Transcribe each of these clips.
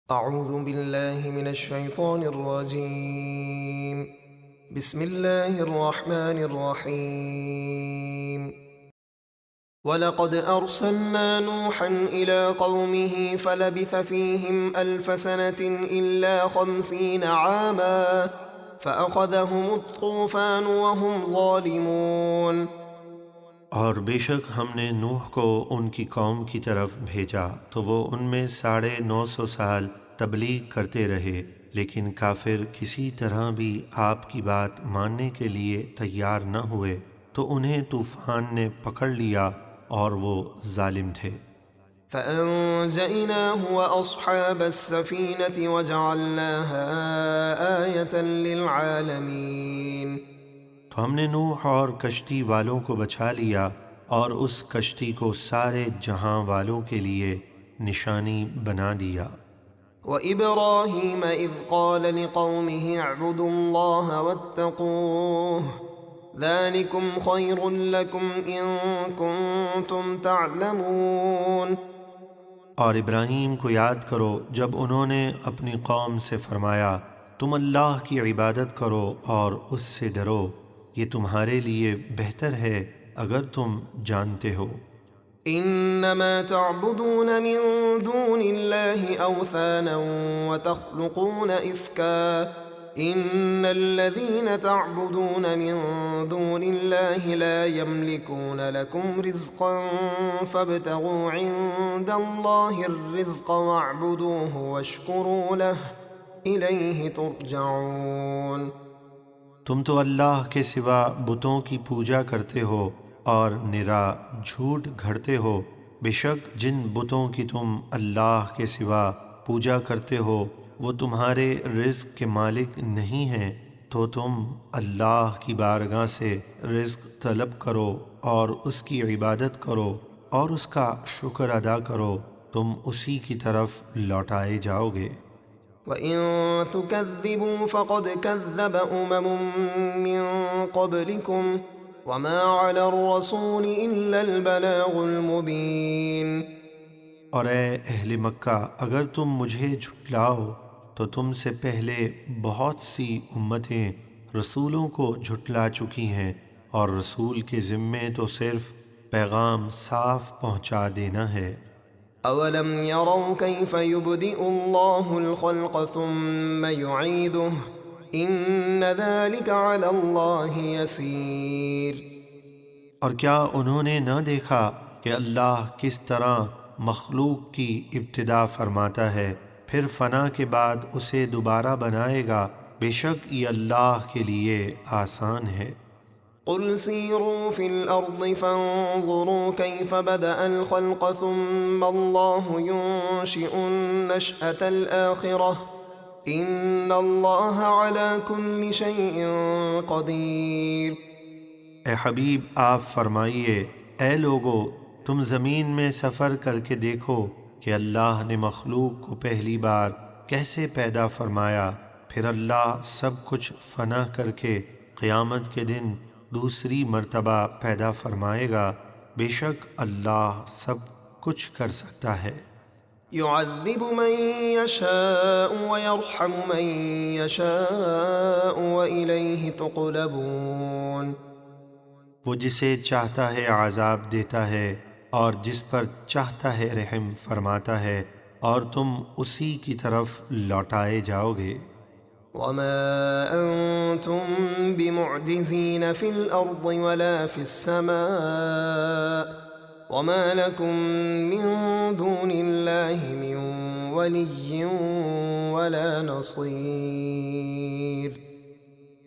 اعوذ باللہ من الشیطان الرجیم بسم اللہ الرحمن الرحیم وَلَقَدْ أَرْسَلْنَا نُوحًا إِلَىٰ قَوْمِهِ فَلَبِثَ فِيهِمْ أَلْفَ سَنَةٍ إِلَّا 50 عَامًا فَأَخَذَهُمُ الطُّوفَانُ وَهُمْ ظَالِمُونَ۔ اور بے شک ہم نے نوح کو ان کی قوم کی طرف بھیجا تو وہ ان میں 950 سال تبلیغ کرتے رہے، لیکن کافر کسی طرح بھی آپ کی بات ماننے کے لیے تیار نہ ہوئے تو انہیں طوفان نے پکڑ لیا اور وہ ظالم تھے۔ فَأَنجَيْنَاهُ وَأَصْحَابَ السَّفِينَةِ وَجَعَلْنَاهَا آيَةً لِلْعَالَمِينَ۔ تو ہم نے نوح اور کشتی والوں کو بچا لیا اور اس کشتی کو سارے جہاں والوں کے لیے نشانی بنا دیا۔ وَإِبْرَاهِيمَ إِذْ قَالَ لِقَوْمِهِ اعْبُدُوا اللَّهَ وَاتَّقُوهُ ذَلِكُمْ خَيْرٌ لَكُمْ إِن كُنتُمْ تَعْلَمُونَ۔ اور ابراہیم کو یاد کرو جب انہوں نے اپنی قوم سے فرمایا تم اللہ کی عبادت کرو اور اس سے ڈرو، یہ تمہارے لیے بہتر ہے اگر تم جانتے ہو۔ انما تعبدون من دون الله اوثانا وتخلقون افكا ان الذين تعبدون من دون الله لا يملكون لكم رزقا فابتغوا عند الله الرزق واعبدوه واشكروا له اليه ترجعون۔ تم تو اللہ کے سوا بتوں کی پوجا کرتے ہو اور نرا جھوٹ گھڑتے ہو، بے شک جن بتوں کی تم اللہ کے سوا پوجا کرتے ہو وہ تمہارے رزق کے مالک نہیں ہیں، تو تم اللہ کی بارگاہ سے رزق طلب کرو اور اس کی عبادت کرو اور اس کا شکر ادا کرو، تم اسی کی طرف لوٹائے جاؤ گے۔ وَإِن تُكَذِّبُوا فَقَدْ كَذَّبَ أُمَمٌ مِّن قَبْلِكُمْ وَمَا عَلَى الرَّسُولِ إِلَّا الْبَلَاغُ الْمُبِينُ۔ اور اے اہل مکہ اگر تم مجھے جھٹلاؤ تو تم سے پہلے بہت سی امتیں رسولوں کو جھٹلا چکی ہیں، اور رسول کے ذمے تو صرف پیغام صاف پہنچا دینا ہے۔ أَوَلَمْ يَرَوْا كَيْفَ يُبْدِئُ اللَّهُ الْخَلْقَ ثُمَّ يُعِيدُهُ إِنَّ ذَلِكَ عَلَى اللَّهِ يَسِيرٌ۔ اور کیا انہوں نے نہ دیکھا کہ اللہ کس طرح مخلوق کی ابتدا فرماتا ہے پھر فنا کے بعد اسے دوبارہ بنائے گا، بے شک یہ اللہ کے لیے آسان ہے۔ قُلْ سِيرُوا فِي الْأَرْضِ فَانظُرُوا كَيْفَ بَدَأَ الْخَلْقَ ثُمَّ اللَّهُ يُنشِئُ النَّشْأَةَ الْآخِرَةَ إِنَّ اللَّهَ عَلَى كُلِّ شَيْءٍ قَدِيرٌ۔ اے حبیب آپ فرمائیے اے لوگو تم زمین میں سفر کر کے دیکھو کہ اللہ نے مخلوق کو پہلی بار کیسے پیدا فرمایا، پھر اللہ سب کچھ فنا کر کے قیامت کے دن دوسری مرتبہ پیدا فرمائے گا، بے شک اللہ سب کچھ کر سکتا ہے۔ يعذب من يشاء ويرحم من يشاء وإليه تقلبون۔ وہ جسے چاہتا ہے عذاب دیتا ہے اور جس پر چاہتا ہے رحم فرماتا ہے، اور تم اسی کی طرف لوٹائے جاؤ گے۔ وما أنتم بمعجزين في الأرض ولا في السماء وما لكم من دون الله من ولي ولا نصير۔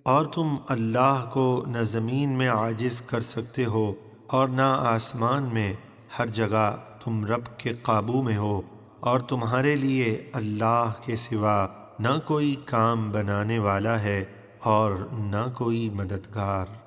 اور تم اللہ کو نہ زمین میں عاجز کر سکتے ہو اور نہ آسمان میں، ہر جگہ تم رب کے قابو میں ہو، اور تمہارے لیے اللہ کے سوا نہ کوئی کام بنانے والا ہے اور نہ کوئی مددگار۔